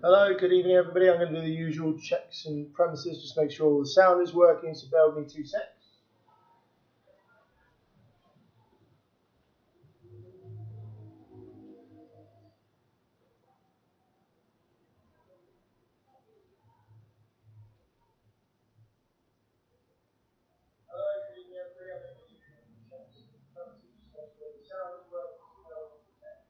Hello, good evening everybody. I'm going to do the usual checks and premises, just make sure all the sound is working, so bear with me 2 seconds. Hello, good evening everybody. I'm going to do the usual checks and premises, just make sure all the sound is working, so bear with me 2 seconds.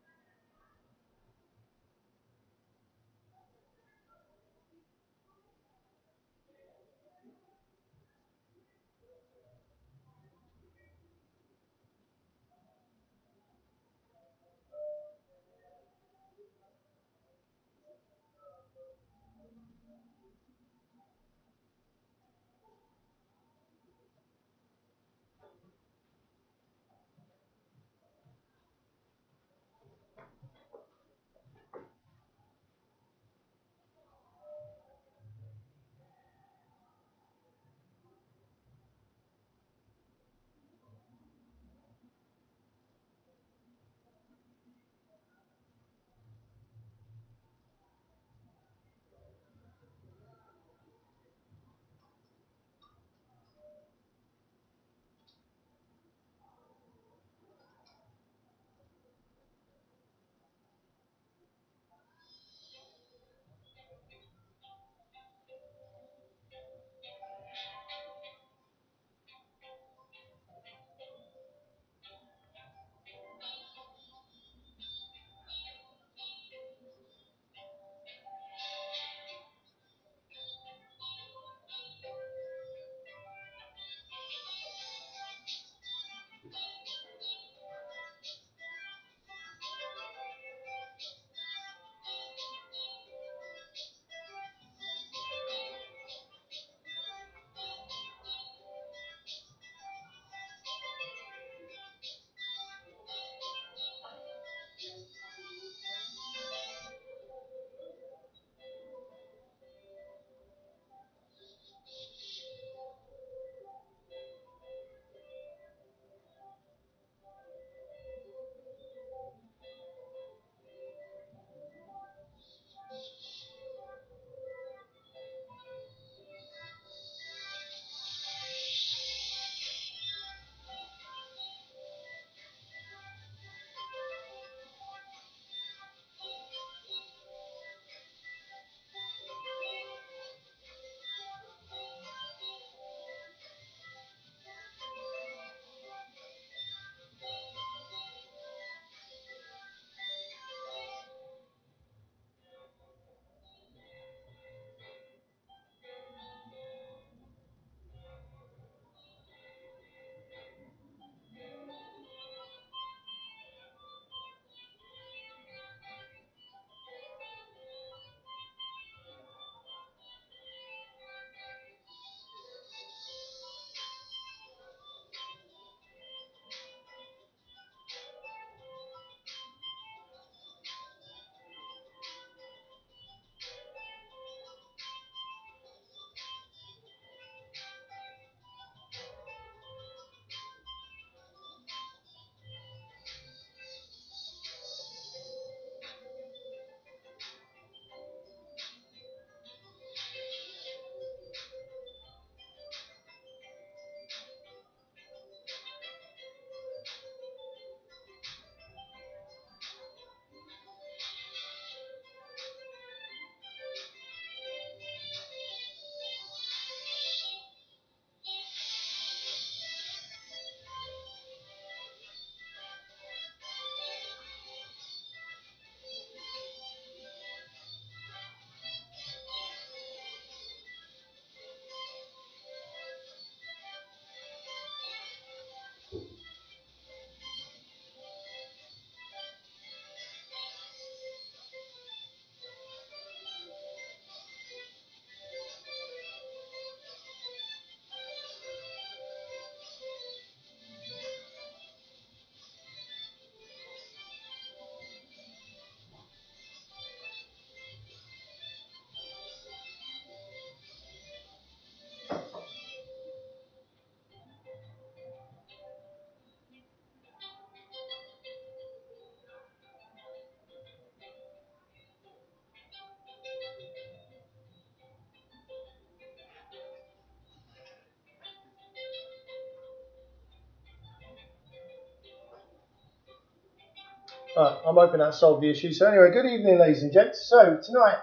I'm hoping that solved the issue. So anyway, good evening, ladies and gents. So tonight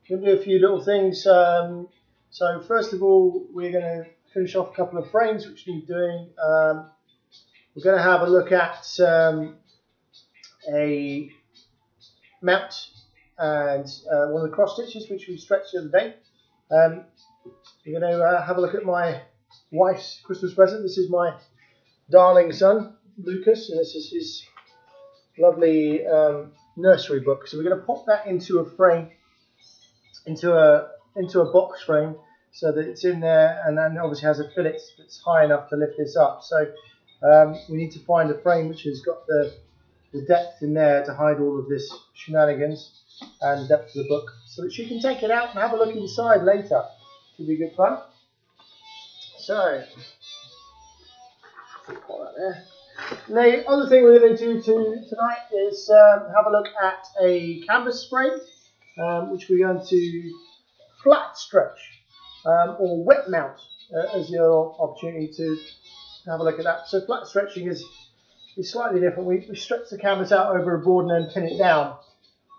we're going to do a few little things. So first of all, we're going to finish off a couple of frames which need doing. We're going to have a look at a mount and one of the cross stitches which we stretched the other day. We're going to have a look at my wife's Christmas present. This is my darling son, Lucas, and this is his lovely nursery book. So we're going to pop that into a frame, into a box frame, so that it's in there, and then obviously has a fillet that's high enough to lift this up. So we need to find a frame which has got the depth in there to hide all of this shenanigans and depth of the book, so that she can take it out and have a look inside later. Should be good fun. So put that there. The other thing we're going to do tonight is have a look at a canvas frame, which we're going to flat stretch or wet mount as your opportunity to have a look at that. So flat stretching is slightly different. We stretch the canvas out over a board and then pin it down.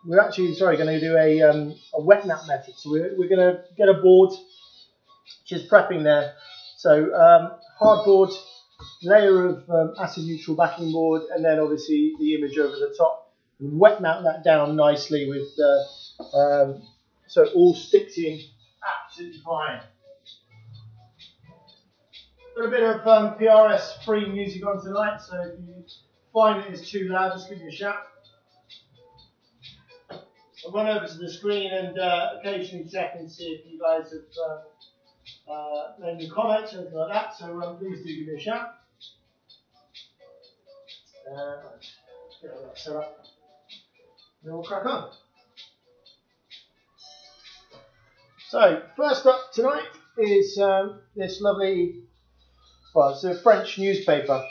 We're actually going to do a wet mount method. So we're going to get a board which is prepping there. So hardboard, layer of acid neutral backing board, and then obviously the image over the top, and wet mount that down nicely with so it all sticks in absolutely fine. Got a bit of PRS free music on tonight, so if you find it is too loud, just give me a shout. I'll run over to the screen and occasionally check and see if you guys have made any comments or anything like that, so please do give me a shout. Get all that set up. Then we'll crack on. So, first up tonight is this lovely, well, it's a French newspaper.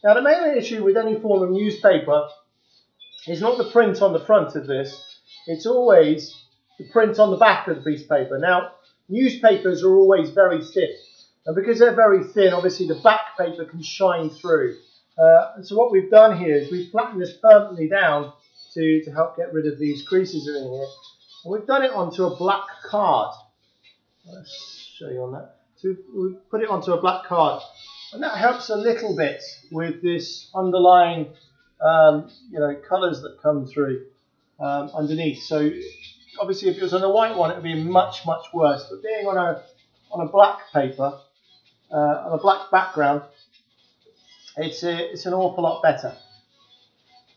Now, the main issue with any form of newspaper is not the print on the front of this, it's always the print on the back of the piece of paper. Now, newspapers are always very thin, and because they're very thin, obviously the back paper can shine through. And so what we've done here is we've flattened this permanently down to help get rid of these creases that are in here. And we've done it onto a black card. Let's show you on that. So we've put it onto a black card, and that helps a little bit with this underlying colours that come through underneath. So obviously if it was on a white one it would be much worse, but being on a black paper, on a black background, it's an awful lot better.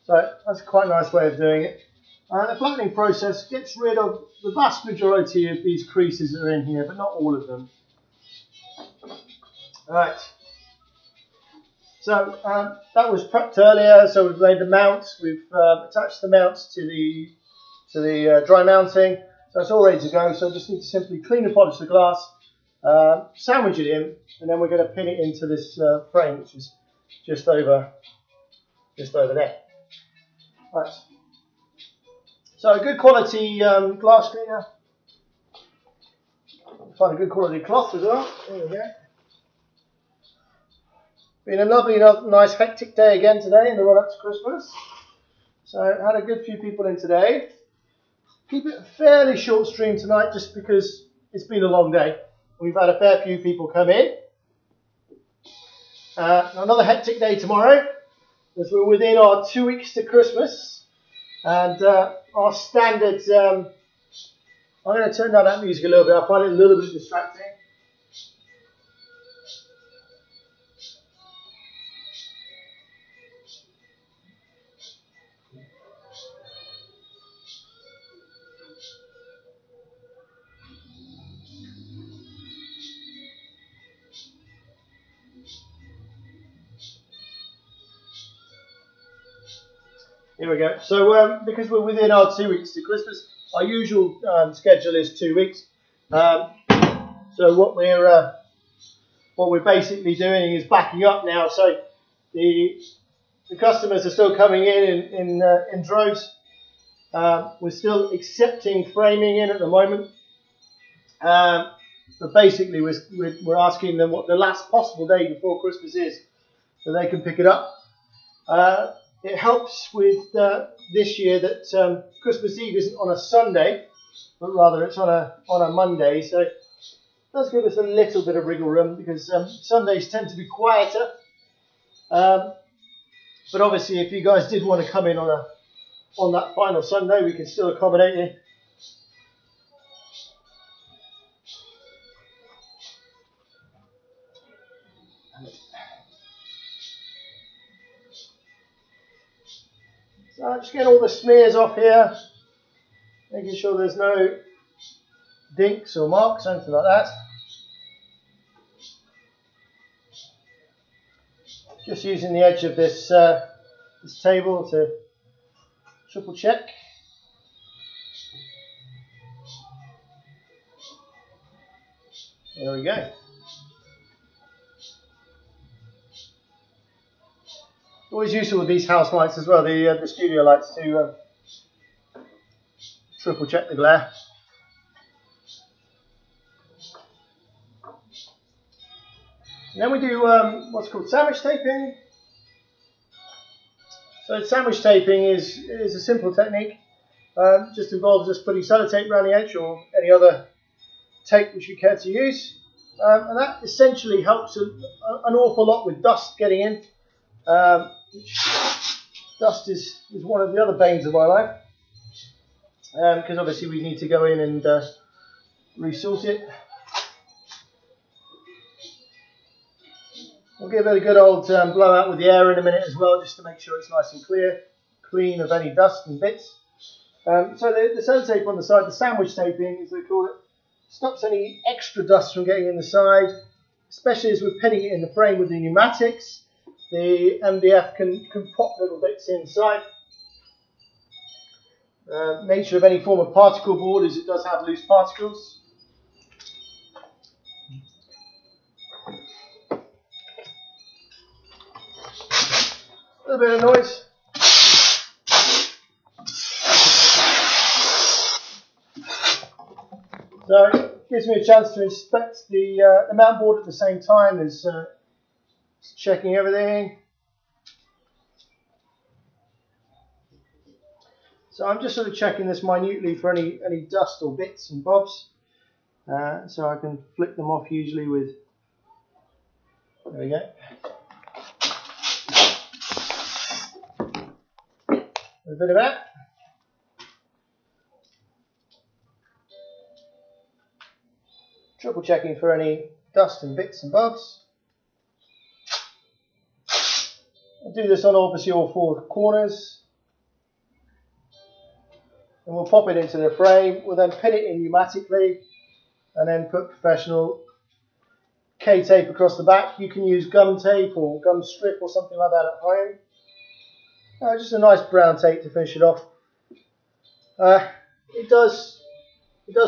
So that's quite a nice way of doing it. And the flattening process gets rid of the vast majority of these creases that are in here, but not all of them. Right. So that was prepped earlier. So we've laid the mounts. We've attached the mounts to the dry mounting. So it's all ready to go. So I just need to simply clean and polish the glass, sandwich it in, and then we're going to pin it into this frame, which is just over there. Right. So a good quality glass cleaner. Find a good quality cloth as well. There we go. Been a lovely, nice, hectic day again today in the run up to Christmas. So had a good few people in today. Keep it a fairly short stream tonight, just because it's been a long day. We've had a fair few people come in. Another hectic day tomorrow, as we're within our 2 weeks to Christmas, and our standard. I'm going to turn down that music a little bit. I find it a little bit distracting. Here we go. So because we're within our 2 weeks to Christmas, our usual schedule is 2 weeks. So what we're basically doing is backing up now. So the customers are still coming in droves. We're still accepting framing in at the moment. But basically we're asking them what the last possible day before Christmas is, so they can pick it up. it helps with this year that Christmas Eve isn't on a Sunday, but rather it's on a Monday. So it does give us a little bit of wriggle room because Sundays tend to be quieter. But obviously, if you guys did want to come in on that final Sunday, we can still accommodate you. So just getting all the smears off here, making sure there's no dinks or marks, anything like that. Just using the edge of this table to triple check. There we go. Always useful with these house lights as well, the studio lights, to triple check the glare. And then we do what's called sandwich taping. So sandwich taping is a simple technique. Just involves just putting sellotape around the edge or any other tape which you care to use. And that essentially helps an awful lot with dust getting in. Dust is one of the other banes of my life, because obviously we need to go in and resort it. We'll give it a good old blowout with the air in a minute as well, just to make sure it's nice and clean of any dust and bits. So the sellotape on the side, the sandwich taping as they call it, stops any extra dust from getting in the side, especially as we're pinning it in the frame with the pneumatics. The MDF can pop little bits inside. Nature of any form of particle board is it does have loose particles. A little bit of noise. So it gives me a chance to inspect the mount board at the same time as checking everything. So I'm just sort of checking this minutely for any dust or bits and bobs. So I can flick them off usually with, there we go. A bit of that. Triple checking for any dust and bits and bobs. I'll do this on obviously all four corners. And we'll pop it into the frame. We'll then pin it in pneumatically and then put professional K-tape across the back. You can use gum tape or gum strip or something like that at home. Just a nice brown tape to finish it off. It does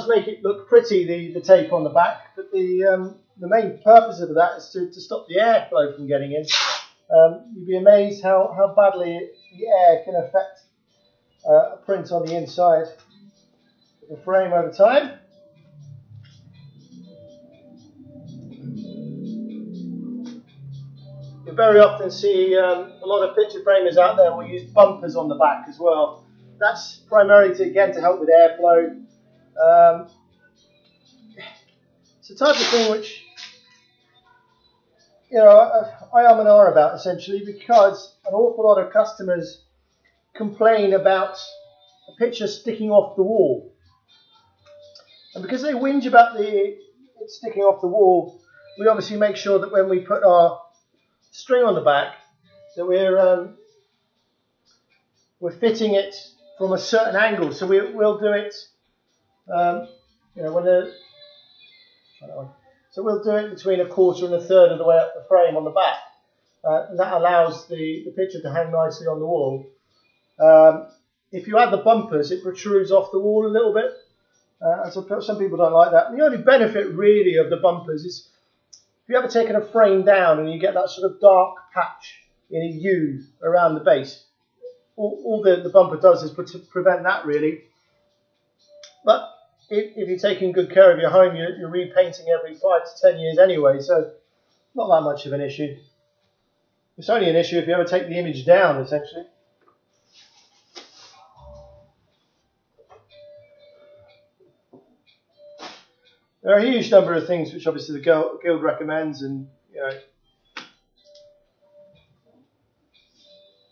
make it look pretty, the tape on the back, but the main purpose of that is to stop the airflow from getting in. You'd be amazed how badly the air can affect a print on the inside of the frame over time. You very often see a lot of picture framers out there will use bumpers on the back as well. That's primarily to help with airflow. It's a type of thing which, you know, I am and are about essentially, because an awful lot of customers complain about a picture sticking off the wall, and because they whinge about it sticking off the wall, we obviously make sure that when we put our string on the back that we're fitting it from a certain angle. So we'll do it, you know, so we'll do it between a quarter and a third of the way up the frame on the back, and that allows the picture to hang nicely on the wall. If you add the bumpers, it protrudes off the wall a little bit, and so some people don't like that. And the only benefit really of the bumpers is if you ever taken a frame down and you get that sort of dark patch in a U around the base, all the bumper does is prevent that really. But if you're taking good care of your home, you're repainting every 5 to 10 years anyway, so not that much of an issue. It's only an issue if you ever take the image down, essentially. There are a huge number of things which obviously the guild recommends, and you know,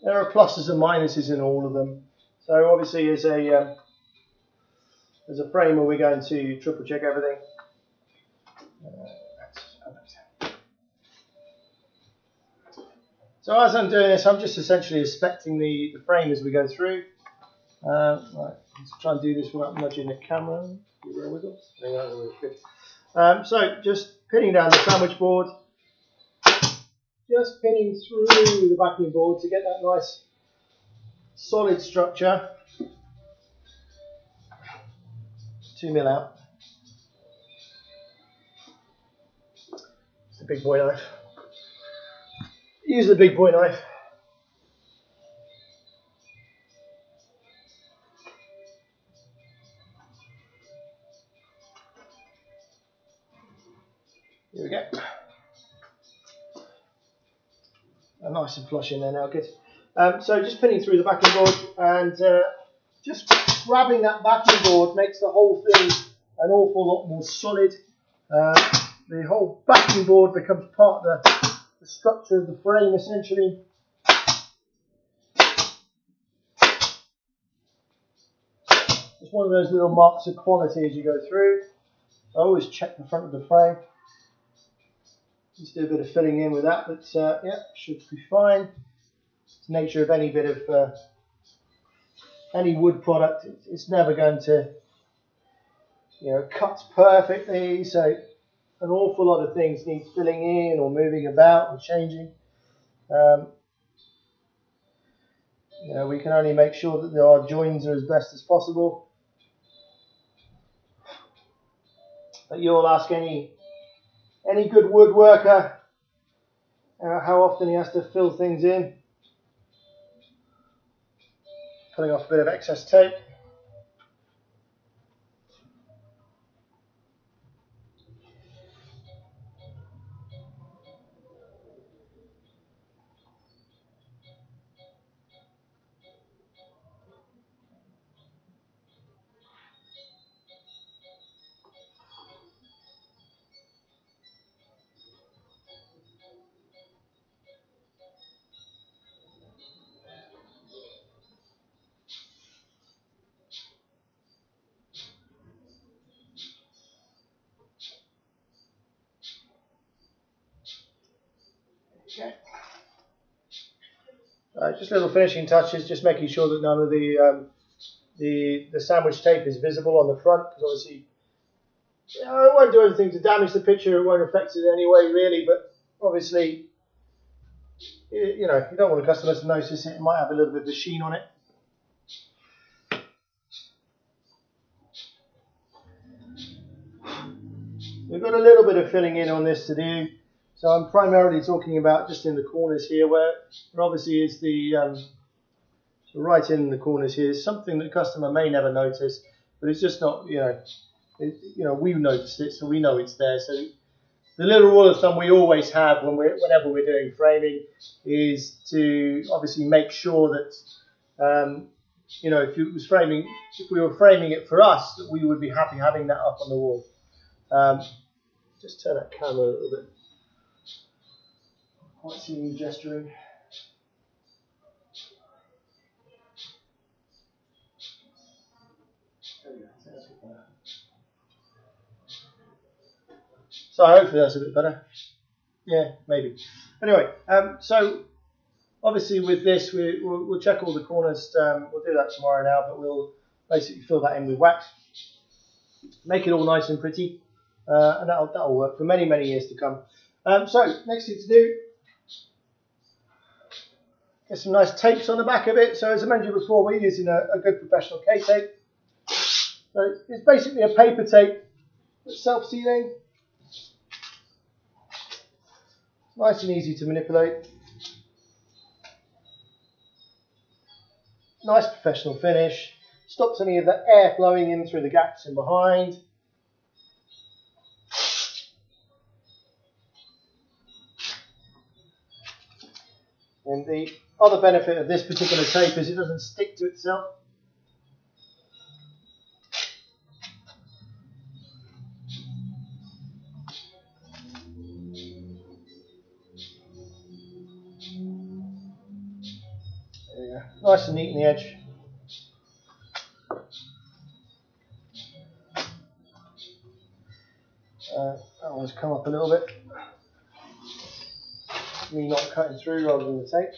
there are pluses and minuses in all of them. So obviously, as a framer, we're going to triple check everything. So as I'm doing this, I'm just essentially inspecting the frame as we go through. Right, let's try and do this without nudging the camera. So just pinning down the sandwich board, just pinning through the backing board to get that nice solid structure. 2mm out. It's the big boy knife. Use the big boy knife. Here we go. Nice and flush in there now, good. So just pinning through the backing board and just grabbing that backing board makes the whole thing an awful lot more solid. The whole backing board becomes part of the structure of the frame essentially. It's one of those little marks of quality as you go through. I always check the front of the frame. Just do a bit of filling in with that, but yeah, should be fine. It's the nature of any bit of any wood product. It's never going to, you know, cut perfectly. So an awful lot of things need filling in or moving about and changing. You know, we can only make sure that our joins are as best as possible. But you'll ask any good woodworker how often he has to fill things in. Pulling off a bit of excess tape. Okay. Just little finishing touches, just making sure that none of the sandwich tape is visible on the front, because obviously, you know, it won't do anything to damage the picture, it won't affect it in any way really, but obviously, you know, you don't want the customer to notice it. It might have a little bit of a sheen on it. We've got a little bit of filling in on this to do. So I'm primarily talking about just in the corners here, where there obviously is the so right in the corners here is something that the customer may never notice, but it's just not, you know, we've noticed it, so we know it's there. So the little rule of thumb we always have whenever we're doing framing is to obviously make sure that you know, if we were framing it for us, that we would be happy having that up on the wall. Just turn that camera a little bit. Quite see you gesturing. So hopefully that's a bit better. Yeah, maybe. Anyway, so obviously with this, we'll check all the corners. We'll do that tomorrow now, but we'll basically fill that in with wax. Make it all nice and pretty, and that'll work for many, many years to come. So next thing to do, get some nice tapes on the back of it. So as I mentioned before, we're using a good professional K-tape. So it's basically a paper tape that's self-sealing. Nice and easy to manipulate. Nice professional finish. Stops any of the air flowing in through the gaps in behind. And the other benefit of this particular tape is it doesn't stick to itself. nice and neat in the edge. That one's come up a little bit. Me not cutting through rather than the tape.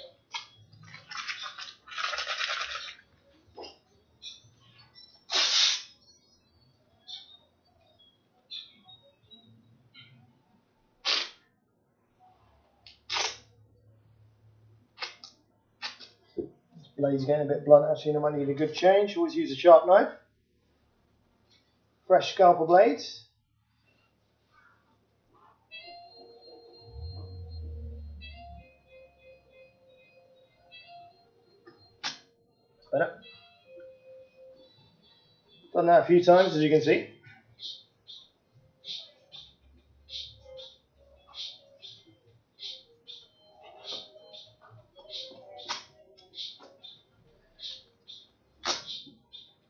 This blade's getting a bit blunt actually, I might need a good change. Always use a sharp knife. Fresh scalpel blades. Better. Done that a few times, as you can see.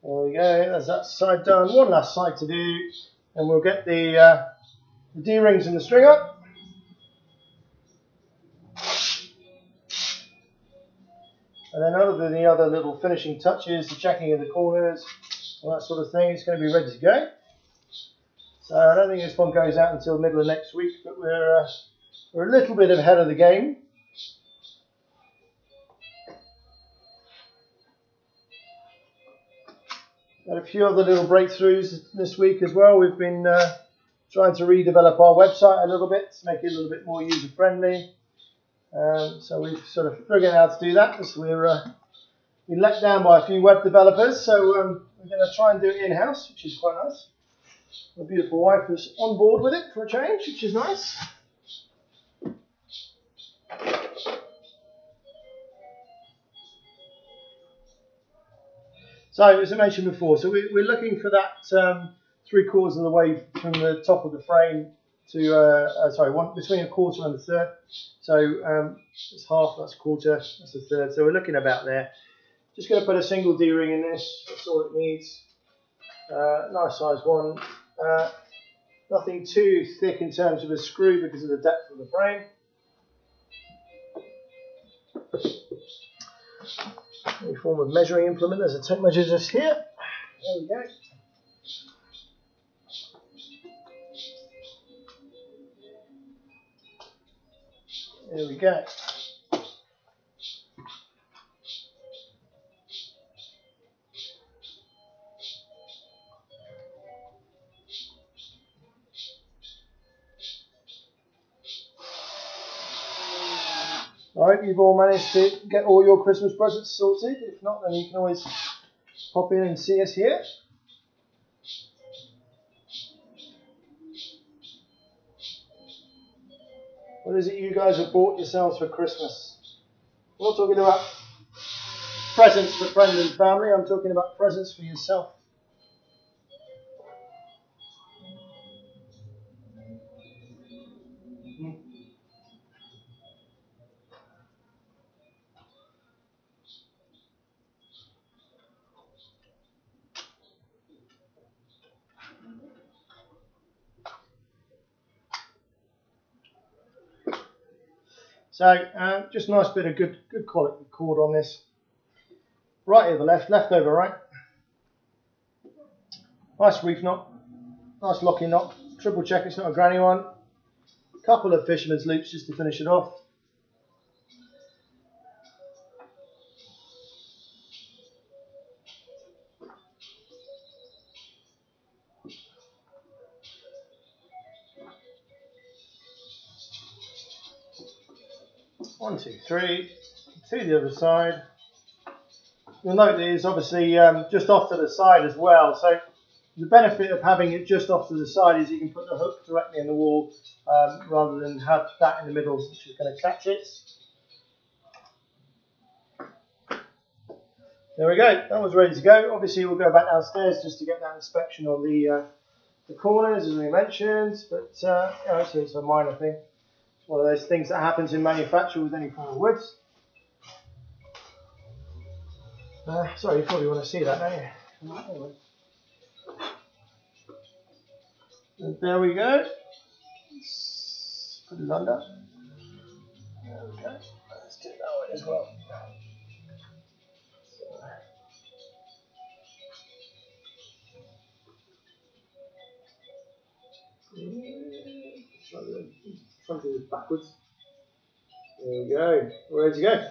There we go, there's that side done. One last side to do, and we'll get the D-rings and the string up. And then other than the other little finishing touches, the checking of the corners, all that sort of thing, it's going to be ready to go. So I don't think this one goes out until the middle of next week, but we're a little bit ahead of the game. Got a few other little breakthroughs this week as well. We've been trying to redevelop our website a little bit to make it a little bit more user friendly. So we've sort of figured out how to do that because we're been let down by a few web developers. So we're going to try and do it in-house, which is quite nice. My beautiful wife is on board with it for a change, which is nice. So as I mentioned before, so we're looking for that 3/4 of the way from the top of the frame to between a quarter and a third. So it's half, that's a quarter, that's a third. So we're looking about there. Just going to put a single D-ring in this. That's all it needs. Nice size one. Nothing too thick in terms of a screw because of the depth of the frame. Any form of measuring implement. There's a tape measure just here. There we go. There we go. I hope you've all managed to get all your Christmas presents sorted. If not, then you can always pop in and see us here. What is it you guys have bought yourselves for Christmas? I'm not talking about presents for friends and family, I'm talking about presents for yourself. So just a nice bit of good quality cord on this. Right over left, left over right. Nice reef knot, nice locking knot. Triple check it's not a granny one. Couple of fisherman's loops just to finish it off. One, two, three. To the other side. You'll note it is obviously just off to the side as well. So the benefit of having it just off to the side is you can put the hook directly in the wall rather than have that in the middle, which is going to catch it. There we go. That was ready to go. Obviously, we'll go back downstairs just to get that inspection on the corners, as we mentioned. But actually, it's a minor thing. It's one of those things that happens in manufacture with any form of wood. Sorry, you probably want to see that, don't you? And there we go. Let's put it under. There we go. Let's do that one as well. Try to do this backwards. There we go. We're ready to go.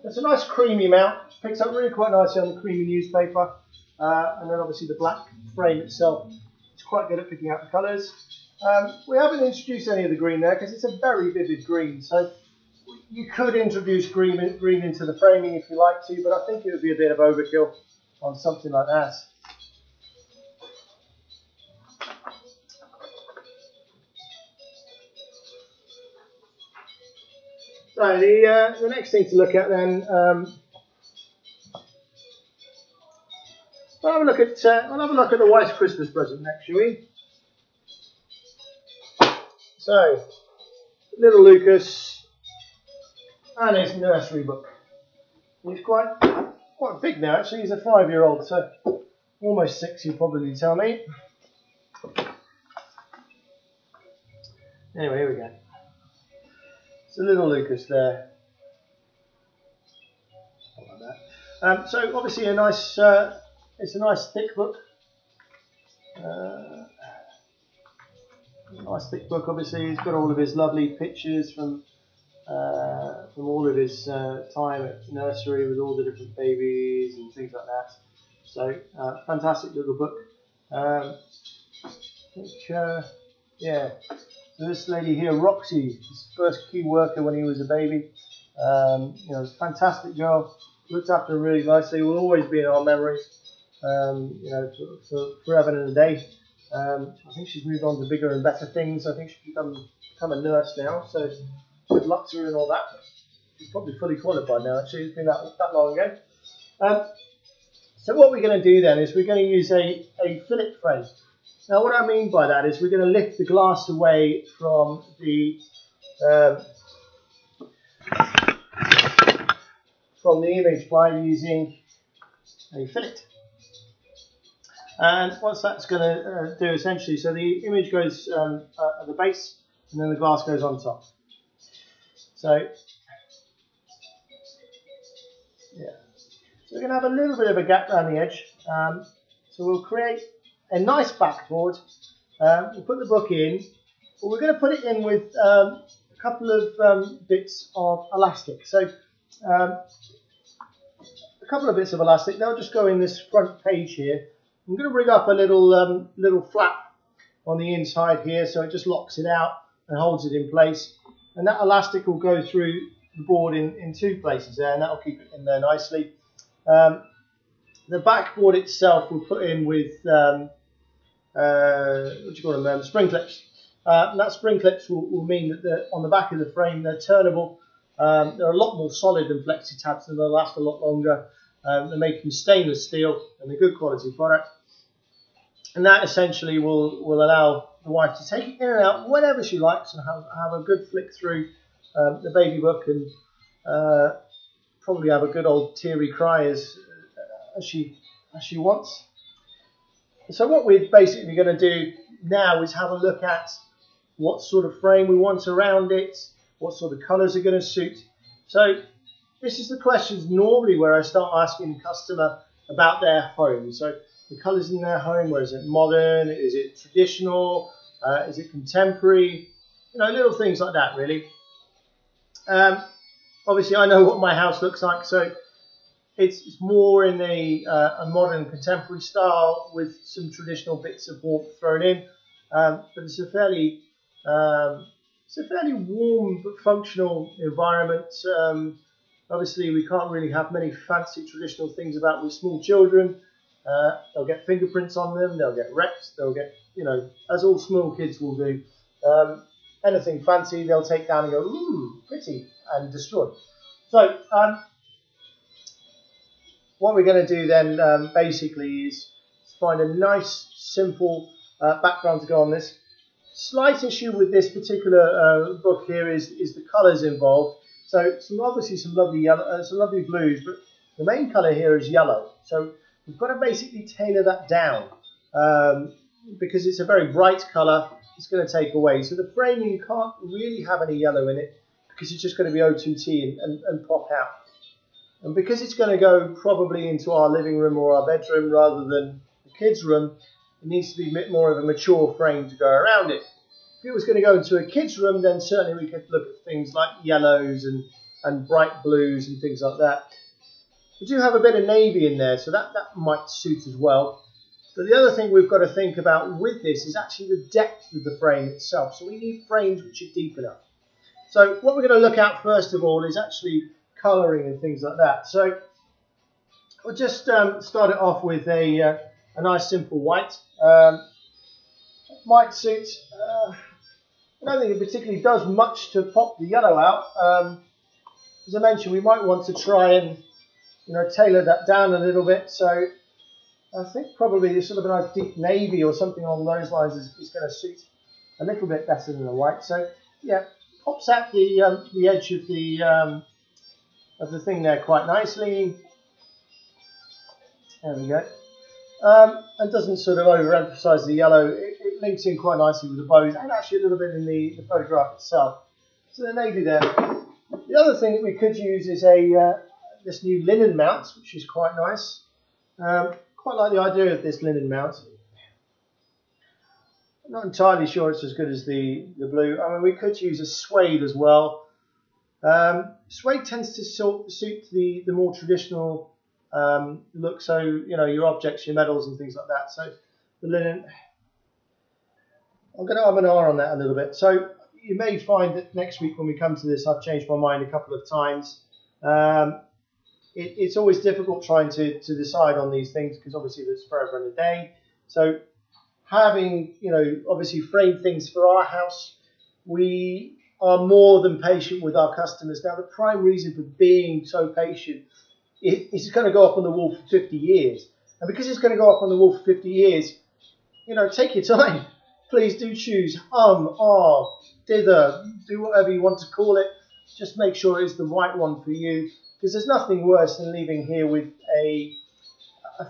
It's a nice creamy mount. Picks up really quite nicely on the creamy newspaper. And then obviously the black frame itself is quite good at picking out the colours. We haven't introduced any of the green there because it's a very vivid green. So you could introduce green into the framing if you like to, but I think it would be a bit of overkill on something like that. So the next thing to look at then, we'll have a look at the wife's Christmas present next, shall we? So, little Lucas and his nursery book. He's quite big now actually. He's a 5-year-old, so almost 6. You'll probably tell me. Anyway, here we go. So little Lucas there. Like that. So obviously a nice, it's a nice thick book. Nice thick book. Obviously, he's got all of his lovely pictures from all of his time at nursery with all the different babies and things like that. So fantastic little book. I think, yeah. So this lady here, Roxy, his first key worker when he was a baby. You know, fantastic girl. Looked after her really nicely. Will always be in our memories. You know, for forever and a day. I think she's moved on to bigger and better things. I think she's become a nurse now. So good luck to her and all that. She's probably fully qualified now. Actually, it's been that long ago. So what we're going to do then is we're going to use a fillet frame. Now what I mean by that is we're going to lift the glass away from the image by using a fillet. And what's that's going to do essentially, so the image goes at the base and then the glass goes on top. So, yeah. So we're going to have a little bit of a gap around the edge. So we'll create a nice backboard. We'll put the book in, but we're going to put it in with a couple of bits of elastic. So a couple of bits of elastic, they'll just go in this front page here. I'm going to rig up a little flap on the inside here so it just locks it out and holds it in place. And that elastic will go through the board in 2 places there, and that will keep it in there nicely. The backboard itself we'll put in with what do you call them? Spring clips. And that spring clips will mean that on the back of the frame they're turnable. They're a lot more solid than flexi tabs, and they'll last a lot longer. They're made from stainless steel and a good quality product. And that essentially will allow the wife to take it in and out whenever she likes and have a good flick through the baby book and probably have a good old teary cry as she wants. So what we're basically going to do now is have a look at what sort of frame we want around it, what sort of colours are going to suit. So this is the questions normally where I start asking the customer about their home. So the colours in their home, where is it modern, is it traditional, is it contemporary, you know, little things like that really. Obviously I know what my house looks like, so it's more in a modern contemporary style with some traditional bits of warmth thrown in, but it's a fairly warm but functional environment. Obviously we can't really have many fancy traditional things about with small children. They'll get fingerprints on them, they'll get wrecked, they'll get, you know, as all small kids will do. Anything fancy they'll take down and go, ooh, pretty, and destroy. So what we're going to do then basically is find a nice simple background to go on this. Slight issue with this particular book here is the colours involved. So obviously some lovely yellow, some lovely blues, but the main colour here is yellow. So we've got to basically tailor that down because it's a very bright colour. It's going to take away. So the framing can't really have any yellow in it because it's just going to be O2T and pop out. And because it's going to go probably into our living room or our bedroom rather than the kids' room, it needs to be a bit more of a mature frame to go around it. If it was going to go into a kid's room, then certainly we could look at things like yellows and bright blues and things like that. We do have a bit of navy in there, so that might suit as well. But the other thing we've got to think about with this is actually the depth of the frame itself. So we need frames which are deep enough. So what we're going to look at first of all is actually colouring and things like that. So we'll just start it off with a nice simple white. Might suit, I don't think it particularly does much to pop the yellow out. As I mentioned, we might want to try and tailor that down a little bit. So I think probably sort of a nice deep navy or something along those lines is going to suit a little bit better than the white. So yeah, pops out the edge of the thing there quite nicely. There we go. And doesn't sort of overemphasize the yellow. It links in quite nicely with the bows and actually a little bit in the photograph itself. So the navy there. The other thing that we could use is this new linen mount, which is quite nice. Quite like the idea of this linen mount. I'm not entirely sure it's as good as the blue. I mean, we could use a suede as well. Suede tends to suit the more traditional look, so your objects, your medals and things like that. So the linen, I'm going to have an R on that a little bit. So you may find that next week when we come to this, I've changed my mind a couple of times. It's always difficult trying to decide on these things because obviously there's forever and a day. So having, obviously framed things for our house, we are more than patient with our customers. Now, the prime reason for being so patient is it's going to go up on the wall for 50 years. And because it's going to go up on the wall for 50 years, take your time. Please do choose dither, do whatever you want to call it. Just make sure it's the right one for you. Because there's nothing worse than leaving here with a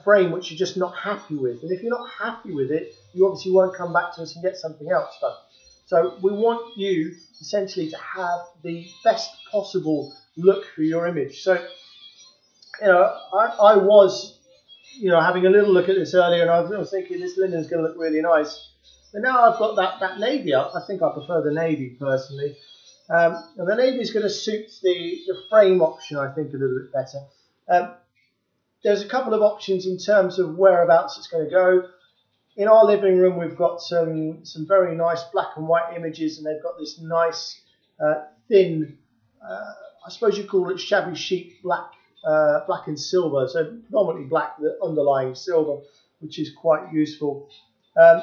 frame which you're just not happy with. And if you're not happy with it, you obviously won't come back to us and get something else done. So we want you essentially to have the best possible look for your image. So, I was, having a little look at this earlier, and I was thinking this linen is going to look really nice. But now I've got that navy up. I think I prefer the navy personally. And the navy is going to suit the frame option, I think, a little bit better. There's a couple of options in terms of whereabouts it's going to go. In our living room, we've got some very nice black and white images, and they've got this nice thin, I suppose you call it shabby chic black and silver. So predominantly black, the underlying silver, which is quite useful. I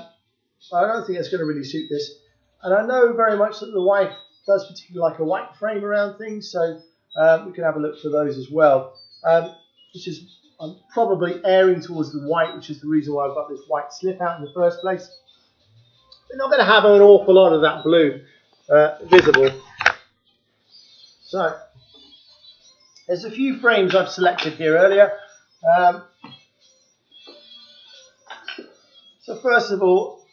don't think it's going to really suit this. And I know very much that the wife does particularly like a white frame around things, so we can have a look for those as well. I'm probably erring towards the white, which is the reason why I've got this white slip out in the first place. We're not going to have an awful lot of that blue visible. So there's a few frames I've selected here earlier. So first of all,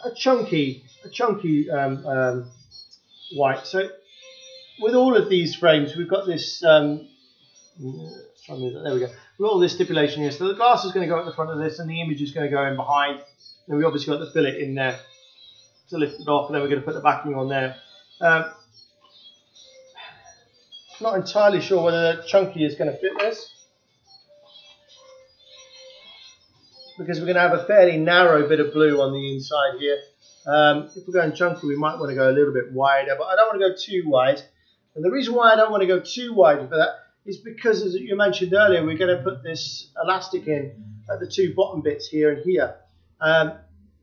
a chunky white. So with all of these frames, we've got this. There we go. We've got all this stipulation here. So the glass is going to go at the front of this, and the image is going to go in behind. And we obviously got the fillet in there to lift it off, and then we're going to put the backing on there. Not entirely sure whether the chunky is going to fit this, because we're going to have a fairly narrow bit of blue on the inside here. If we're going chunky, we might want to go a little bit wider, but I don't want to go too wide. And the reason why I don't want to go too wide for that is because, as you mentioned earlier, we're going to put this elastic in at the two bottom bits here and here. And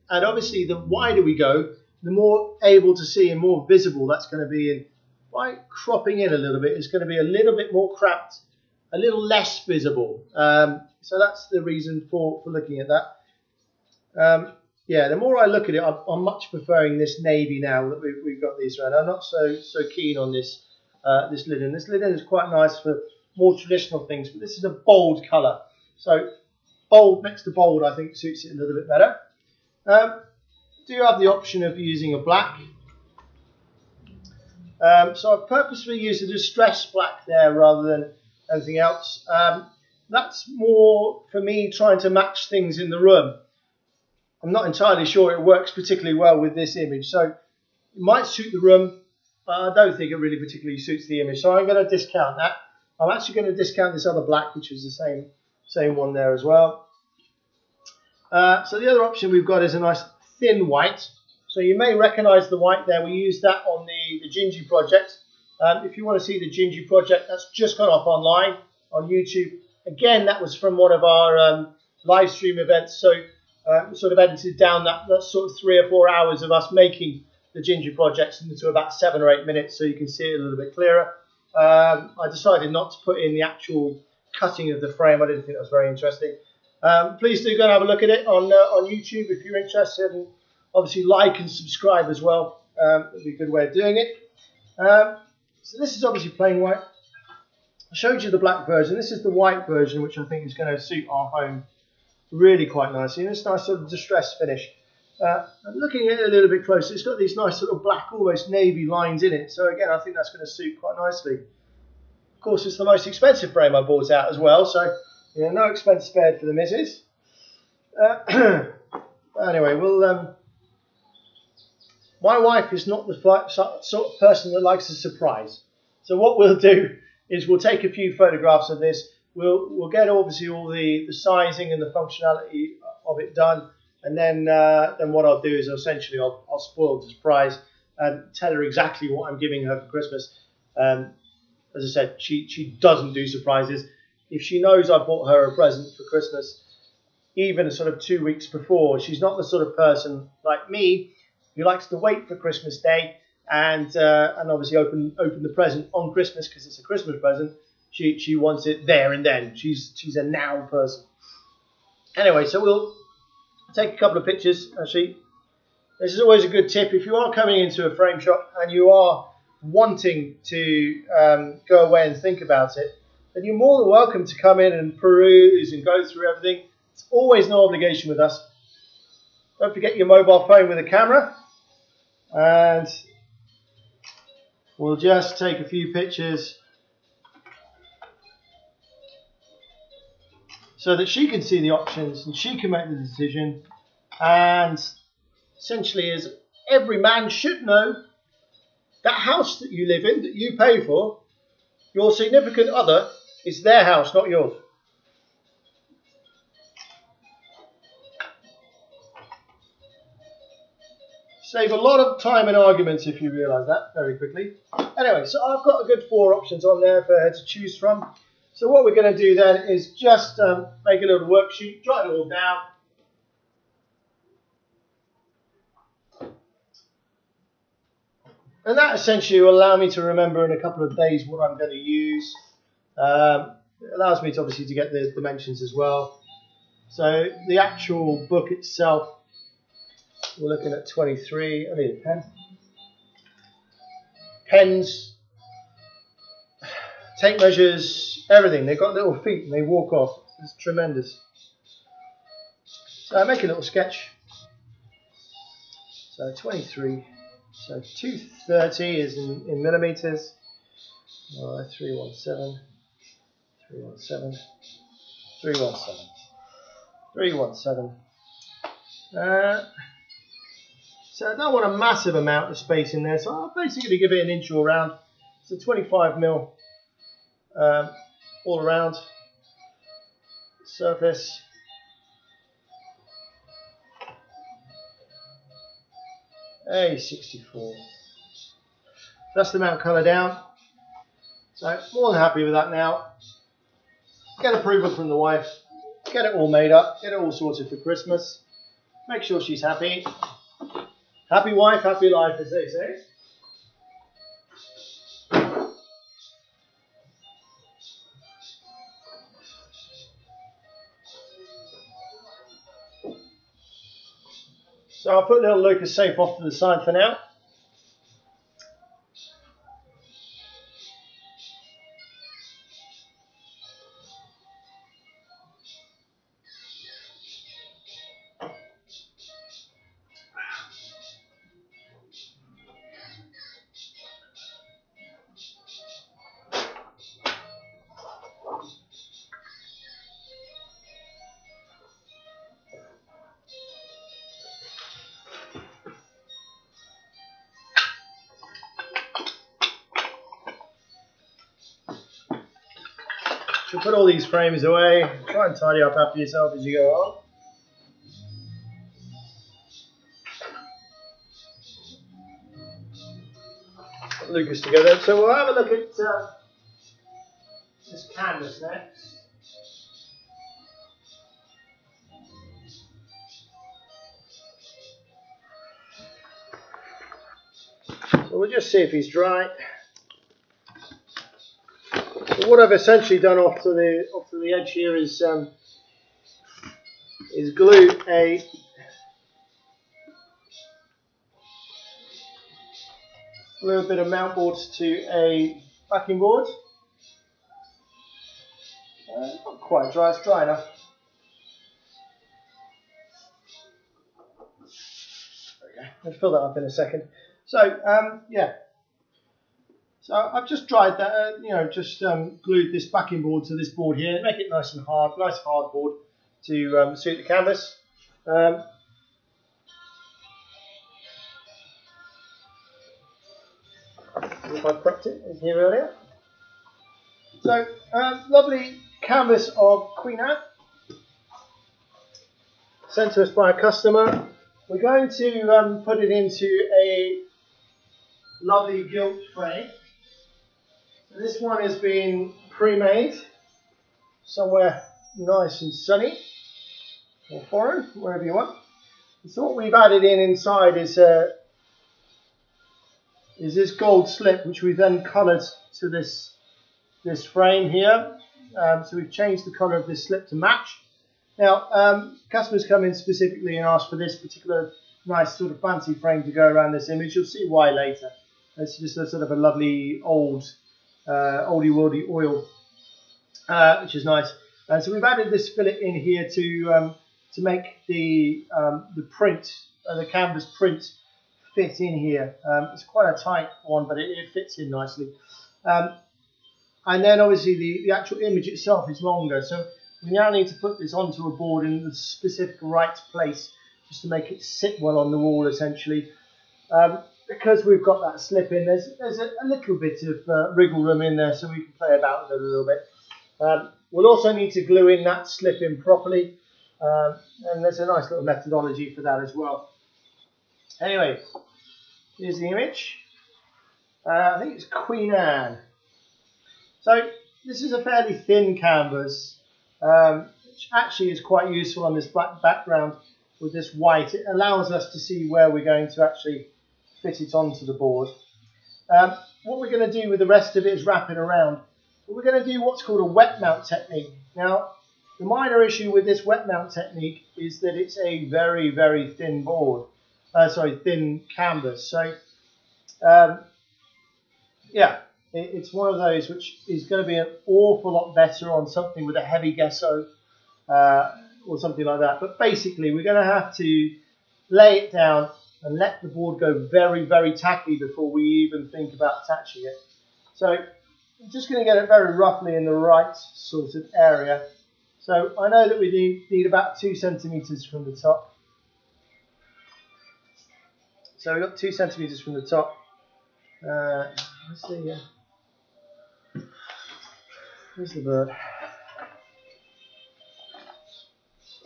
obviously, the wider we go, the more able to see and more visible that's going to be. And by cropping in a little bit, it's going to be a little bit more cramped, a little less visible. So that's the reason for looking at that. Yeah, the more I look at it, I'm much preferring this navy now that we've got these around. I'm not so keen on this linen. This linen is quite nice for more traditional things, but this is a bold colour. So bold next to bold, I think, suits it a little bit better. Do you have the option of using a black? So I've purposely used a distressed black there rather than anything else. That's more for me trying to match things in the room. I'm not entirely sure it works particularly well with this image. So it might suit the room, but I don't think it really particularly suits the image. So I'm going to discount that. I'm actually going to discount this other black, which is the same one there as well. So the other option we've got is a nice thin white. So you may recognize the white there. We used that on the Gingy project. If you want to see the Gingy project, that's just gone up online on YouTube. Again, that was from one of our live stream events. So sort of edited down that sort of 3 or 4 hours of us making the Gingy projects into about 7 or 8 minutes, so you can see it a little bit clearer. I decided not to put in the actual cutting of the frame. I didn't think that was very interesting. Please do go and have a look at it on YouTube if you're interested, and obviously like and subscribe as well. It would be a good way of doing it. So this is obviously plain white. I showed you the black version. This is the white version, which I think is going to suit our home really quite nicely. And it's a nice sort of distressed finish. Looking at it a little bit closer, it's got these nice sort of black, almost navy lines in it. So again, I think that's going to suit quite nicely. Of course, it's the most expensive frame I bought out as well. So no expense spared for the missus. Anyway, my wife is not the sort of person that likes a surprise. So what we'll do is we'll take a few photographs of this. We'll get obviously all the sizing and the functionality of it done, and then what I'll do is essentially I'll spoil the surprise and tell her exactly what I'm giving her for Christmas. As I said, she doesn't do surprises. If she knows I bought her a present for Christmas, even sort of 2 weeks before, she's not the sort of person like me who likes to wait for Christmas Day and obviously open the present on Christmas because it's a Christmas present. She wants it there and then. She's a now person. Anyway, so we'll take a couple of pictures. Actually, this is always a good tip. If you are coming into a frame shop and you are wanting to go away and think about it, then you're more than welcome to come in and peruse and go through everything. It's always no obligation with us. Don't forget your mobile phone with a camera. And we'll just take a few pictures so that she can see the options and she can make the decision. And essentially, as every man should know, that house that you live in, that you pay for, your significant other, is their house, not yours. Save a lot of time and arguments if you realise that very quickly. Anyway, so I've got a good 4 options on there for her to choose from. So what we're going to do then is just make a little worksheet, jot it all down. And that essentially will allow me to remember in a couple of days what I'm going to use. It allows me to obviously to get the dimensions as well. So the actual book itself, we're looking at 23. I need a pen. Pens, tape measures, everything. They've got little feet and they walk off. It's tremendous. So I make a little sketch. So 23. So 230 is in millimeters. 317. 317. 317. 317. So I don't want a massive amount of space in there, so I'll basically give it an inch all around. So 25 mil all around surface. A64. That's the amount colour down. So more than happy with that now. Get approval from the wife. Get it all made up. Get it all sorted for Christmas. Make sure she's happy. Happy wife, happy life, as they say. So I'll put little Lucas safe off to the side for now. So put all these frames away. Try and tidy up after yourself as you go on. Put Lucas together. So we'll have a look at this canvas next. So we'll just see if he's dry. So what I've essentially done off to the edge here is glue a little bit of mount board to a backing board. Not quite dry, it's dry enough. Okay, I'll fill that up in a second. So yeah, so I've just dried that, glued this backing board to this board here, make it nice and hard, nice hard board to suit the canvas. If I prepped it in here earlier. So lovely canvas of Queen Anne, sent to us by a customer. We're going to put it into a lovely gilt frame. So this one has been pre-made somewhere nice and sunny or foreign, wherever you want. So what we've added inside is this gold slip, which we've then coloured to this frame here. So we've changed the colour of this slip to match. Now, customers come in specifically and ask for this particular nice sort of fancy frame to go around this image. You'll see why later. It's just a sort of a lovely oldie worldy oil, which is nice. And so we've added this fillet in here to make the print, the canvas print, fit in here. It's quite a tight one, but it fits in nicely. And then obviously the actual image itself is longer, so we now need to put this onto a board in the specific right place just to make it sit well on the wall essentially. Because we've got that slip in, there's a little bit of wriggle room in there, so we can play about with it a little bit. We'll also need to glue in that slip in properly, and there's a nice little methodology for that as well. Anyway, here's the image. I think it's Queen Anne. So this is a fairly thin canvas, which actually is quite useful on this black background with this white. It allows us to see where we're going to actually fit it onto the board. What we're going to do with the rest of it is wrap it around. But we're going to do what's called a wet mount technique. Now, the minor issue with this wet mount technique is that it's a very, very thin board. Thin canvas. So, yeah. It's one of those which is going to be an awful lot better on something with a heavy gesso or something like that. But basically, we're going to have to lay it down and let the board go very, very tacky before we even think about attaching it. So I'm just going to get it very roughly in the right sort of area. So I know that we need about 2 centimetres from the top. So we've got 2 centimetres from the top. Let's see here. Where's the bird?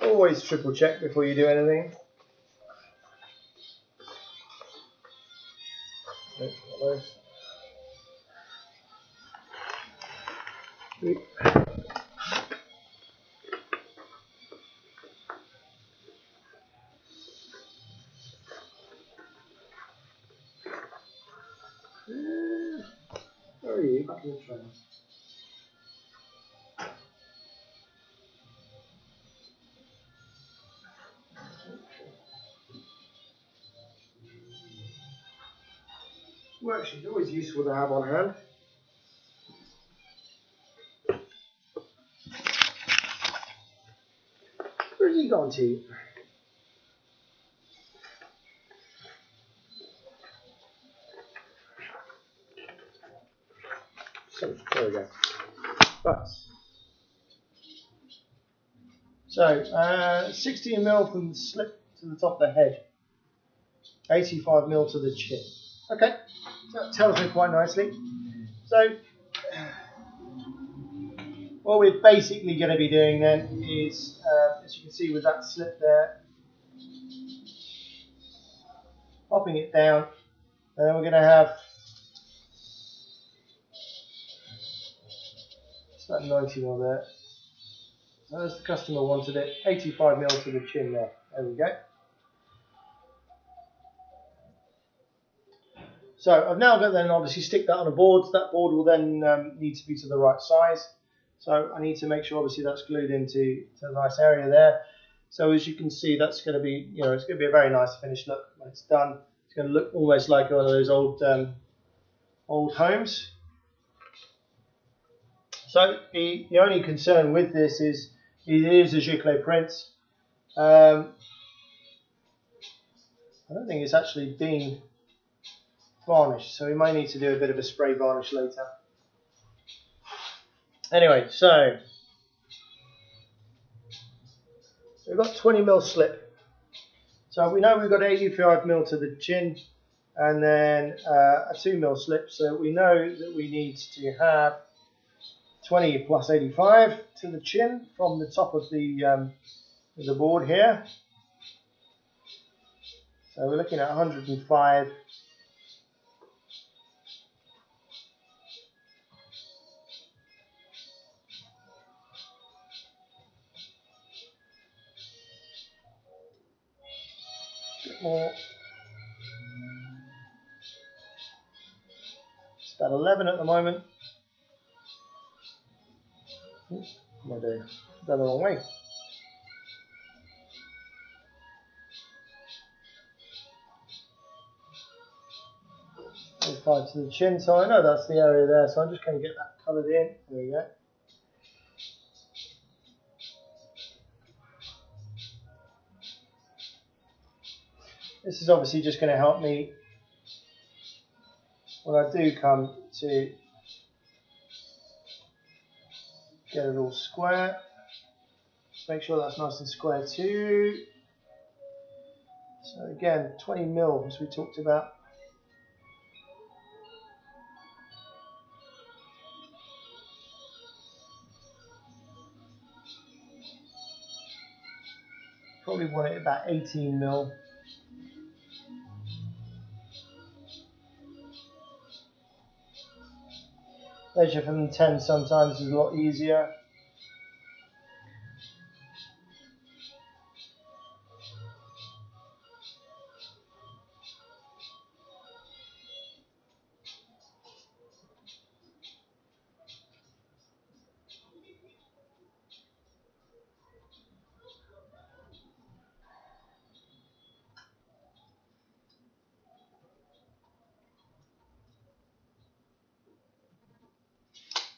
Always triple check before you do anything. Where are you? Back in the train. Worksheet, always useful to have on hand. Where's he gone to? So, there we go. Right. So, 16mm from the slip to the top of the head, 85mm to the chin. Okay, so that tells me quite nicely. So, what we're basically going to be doing then is, as you can see with that slip there, popping it down, and then we're going to have it's about 90mm there. As the customer wanted it, 85mm to the chin there. There we go. So I've now got then obviously stick that on a board. That board will then need to be to the right size. So I need to make sure obviously that's glued into a nice area there. So as you can see, that's going to be, it's going to be a very nice finished look when it's done. It's going to look almost like one of those old homes. So the only concern with this is it is a giclée print. I don't think it's actually been varnished, so we might need to do a bit of a spray varnish later. Anyway, so we've got 20mm slip. So we know we've got 85mm to the chin and then a 2mm slip, so we know that we need to have 20 plus 85 to the chin from the top of the board here. So we're looking at 105. Bit more. It's about 11 at the moment. What am I doing? Done the wrong way. 85 to the chin, so I know that's the area there, so I'm just going to get that coloured in. There we go. This is obviously just going to help me when I do come to get it all square. Just make sure that's nice and square too. So again, 20mm as we talked about. Probably want it about 18mm. Measure from 10 sometimes is a lot easier.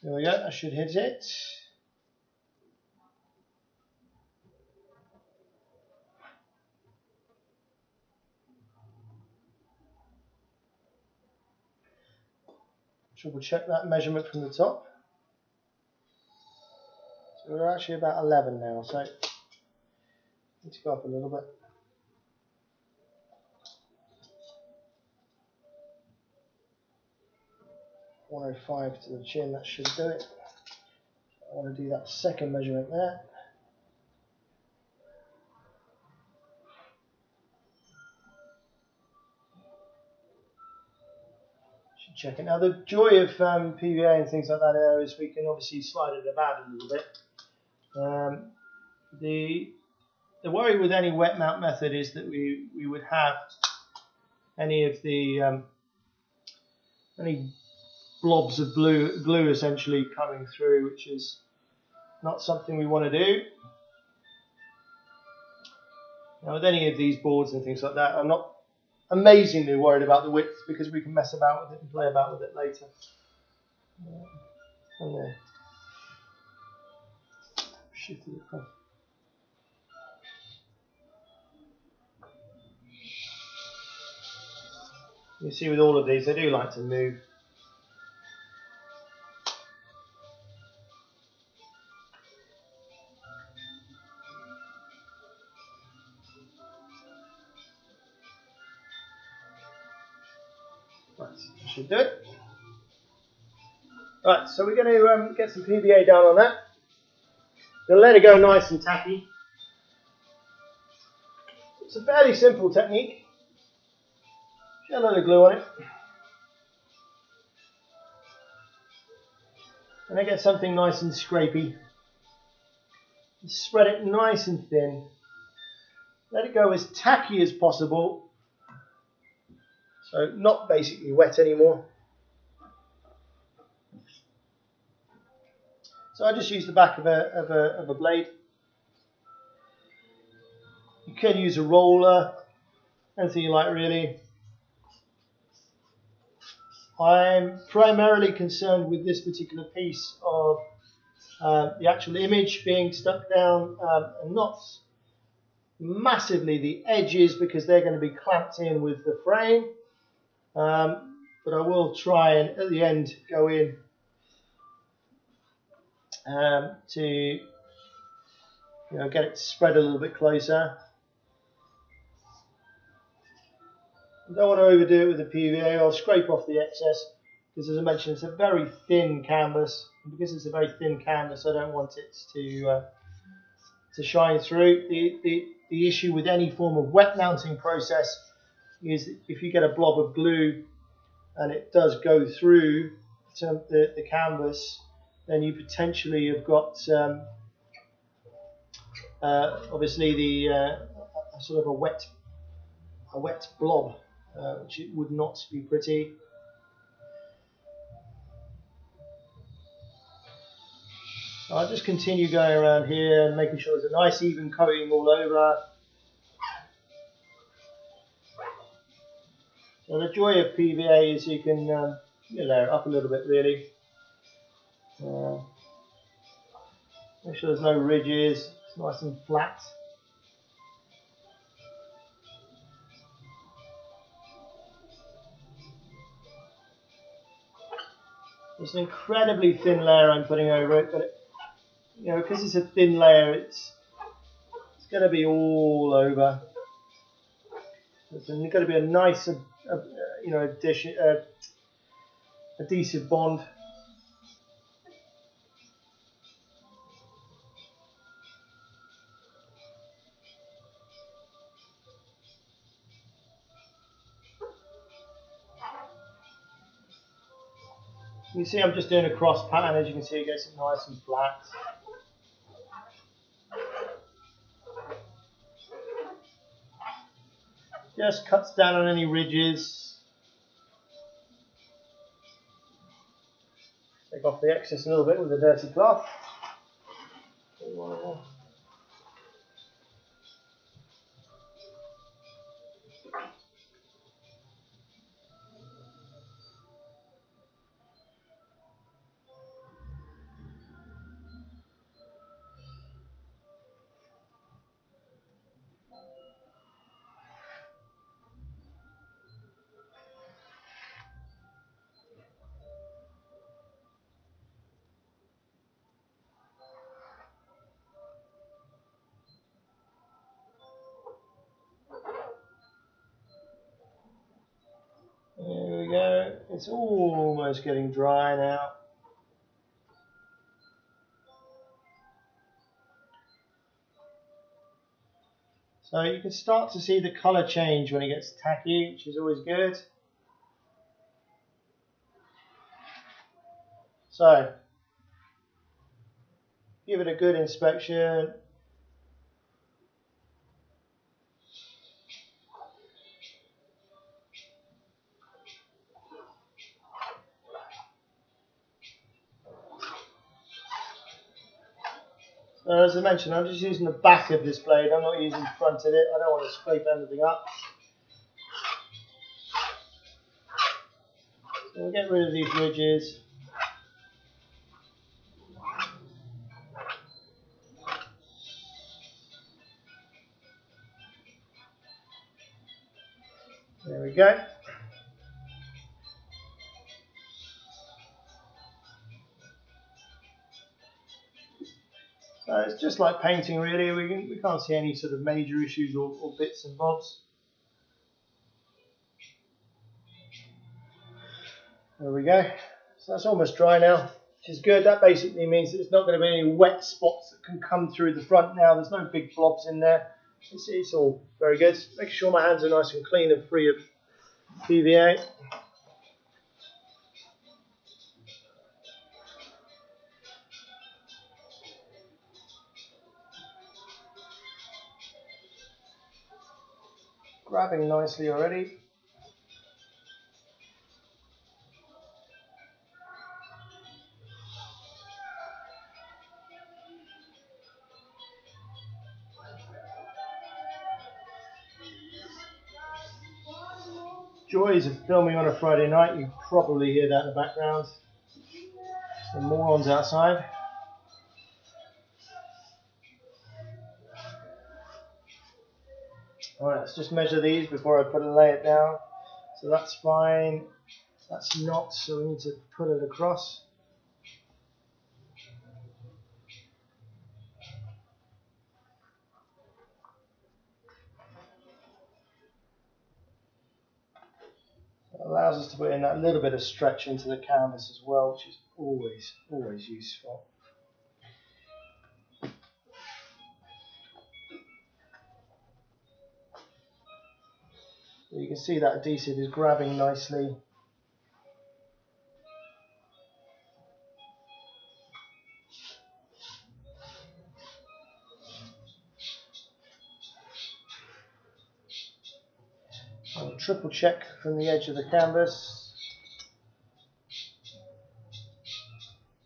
There we go, I should hit it. Triple check that measurement from the top. So we're actually about 11 now, so let's go up a little bit. 105 to the chin, that should do it. I want to do that second measurement there. Should check it. Now the joy of PVA and things like that is we can obviously slide it about a little bit. The worry with any wet mount method is that we would have any of the any blobs of glue essentially coming through, which is not something we want to do. Now with any of these boards and things like that, I'm not amazingly worried about the width because we can mess about with it and play about with it later. And there. Shift it across. You see with all of these, they do like to move. Right, that should do it. Right, so we're going to get some PVA down on that. Gonna let it go nice and tacky. It's a fairly simple technique. Just a load of glue on it. And I get something nice and scrapey. Spread it nice and thin. Let it go as tacky as possible. So not basically wet anymore. So I just use the back of a blade. You can use a roller, anything you like really. I'm primarily concerned with this particular piece of the actual image being stuck down and not massively the edges because they're going to be clamped in with the frame. But I will try and at the end go in to get it spread a little bit closer. I don't want to overdo it with the PVA. I'll scrape off the excess because, as I mentioned, it's a very thin canvas. And because it's a very thin canvas, I don't want it to shine through. The issue with any form of wet mounting process is if you get a blob of glue and it does go through the canvas, then you potentially have got obviously the sort of a wet blob, which it would not be pretty. So I'll just continue going around here and making sure there's a nice even coating all over. So the joy of PVA is you can layer it up a little bit really. Make sure there's no ridges, it's nice and flat. It's an incredibly thin layer I'm putting over it, but because it's a thin layer, it's going to be all over. There's going to be a nice, adhesive bond. You can see I'm just doing a cross pattern. As you can see, it gets it nice and flat. Just cuts down on any ridges. Take off the excess a little bit with a dirty cloth. There we go. It's almost getting dry now. So you can start to see the colour change when it gets tacky, which is always good. So give it a good inspection. As I mentioned, I'm just using the back of this blade. I'm not using the front of it. I don't want to scrape anything up. So we'll get rid of these ridges. There we go. So it's just like painting really. We can't see any sort of major issues or bits and bobs. There we go. So that's almost dry now. which is good. That basically means that there's not going to be any wet spots that can come through the front now. There's no big blobs in there. It's all very good. Making sure my hands are nice and clean and free of PVA. Grabbing nicely already. Joys of filming on a Friday night. You probably hear that in the background. The morons outside. Alright, let's just measure these before I lay it down. So that's fine. That's not, so we need to put it across. It allows us to put in that little bit of stretch into the canvas as well, which is always useful. So you can see that adhesive is grabbing nicely. I'll triple check from the edge of the canvas.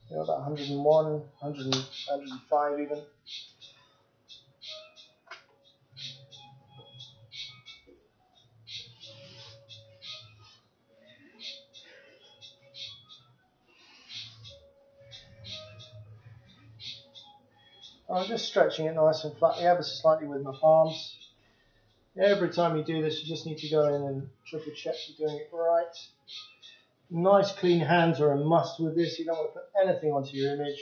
About 101, 105 even. I'm just stretching it nice and flat, ever so slightly with my palms. Every time you do this, you just need to go in and triple check you're doing it right. Nice clean hands are a must with this. You don't want to put anything onto your image.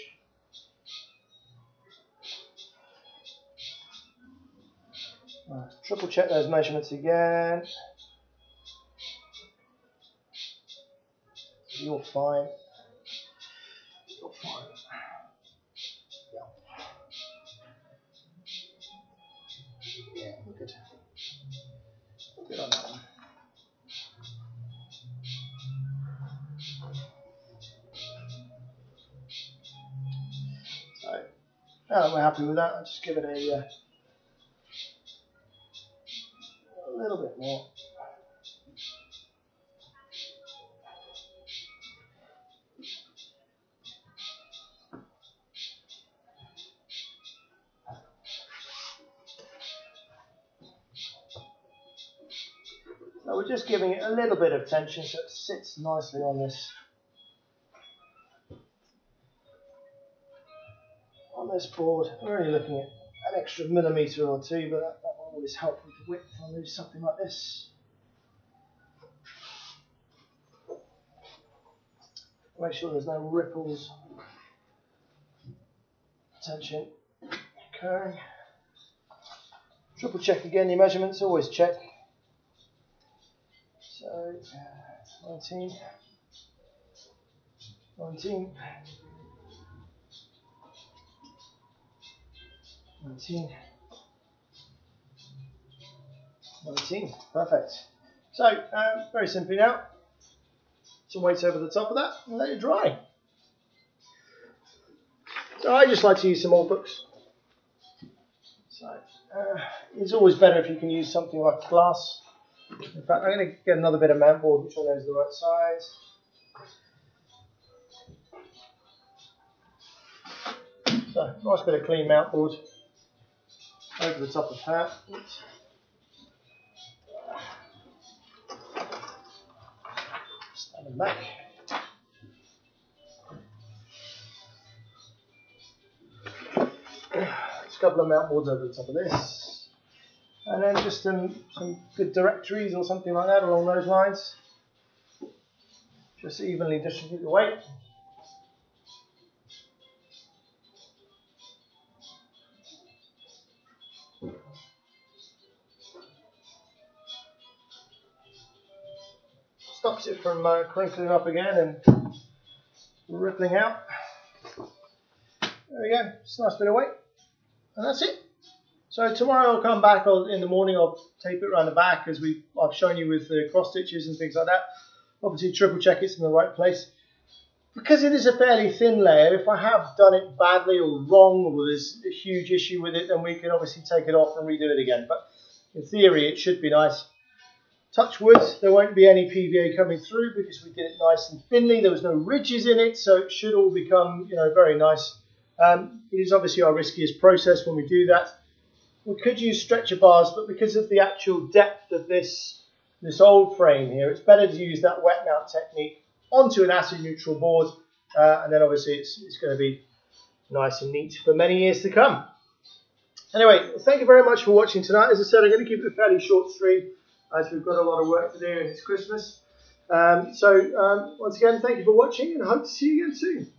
Right, triple check those measurements again. You're fine. You're fine. Yeah, we're good. Good on that one. So, now that we're happy with that, I'll just give it a little bit more. So we're just giving it a little bit of tension so it sits nicely on this board. We're only looking at an extra millimetre or two, but that will always help with the width on something like this. Make sure there's no ripples. Tension occurring. Triple check again your measurements, always check. So 19, 19, 19, 19, perfect. So very simply now, some weights over the top of that and let it dry. So I just like to use some old books. So it's always better if you can use something like glass. In fact, I'm going to get another bit of mount board, which I know is the right size. So nice bit of clean mount board over the top of that. Oops. Stand them back. Just a couple of mount boards over the top of this, and then just some good directories or something like that along those lines. Just evenly distribute the weight. Stops it from crinkling up again and rippling out. There we go, just a nice bit of weight. And that's it. So tomorrow I'll come back in the morning, I'll tape it around the back as I've shown you with the cross stitches and things like that. Obviously triple check it's in the right place. Because it is a fairly thin layer, if I have done it badly or wrong or there's a huge issue with it, then we can obviously take it off and redo it again. But in theory it should be nice. Touch wood, there won't be any PVA coming through because we did it nice and thinly. There was no ridges in it, so it should all become, you know, very nice. It is obviously our riskiest process when we do that. We could use stretcher bars, but because of the actual depth of this old frame here, it's better to use that wet mount technique onto an acid neutral board, and then obviously it's going to be nice and neat for many years to come. Anyway, thank you very much for watching tonight. As I said, I'm going to keep it a fairly short stream as we've got a lot of work to do and it's Christmas. Once again, thank you for watching and I hope to see you again soon.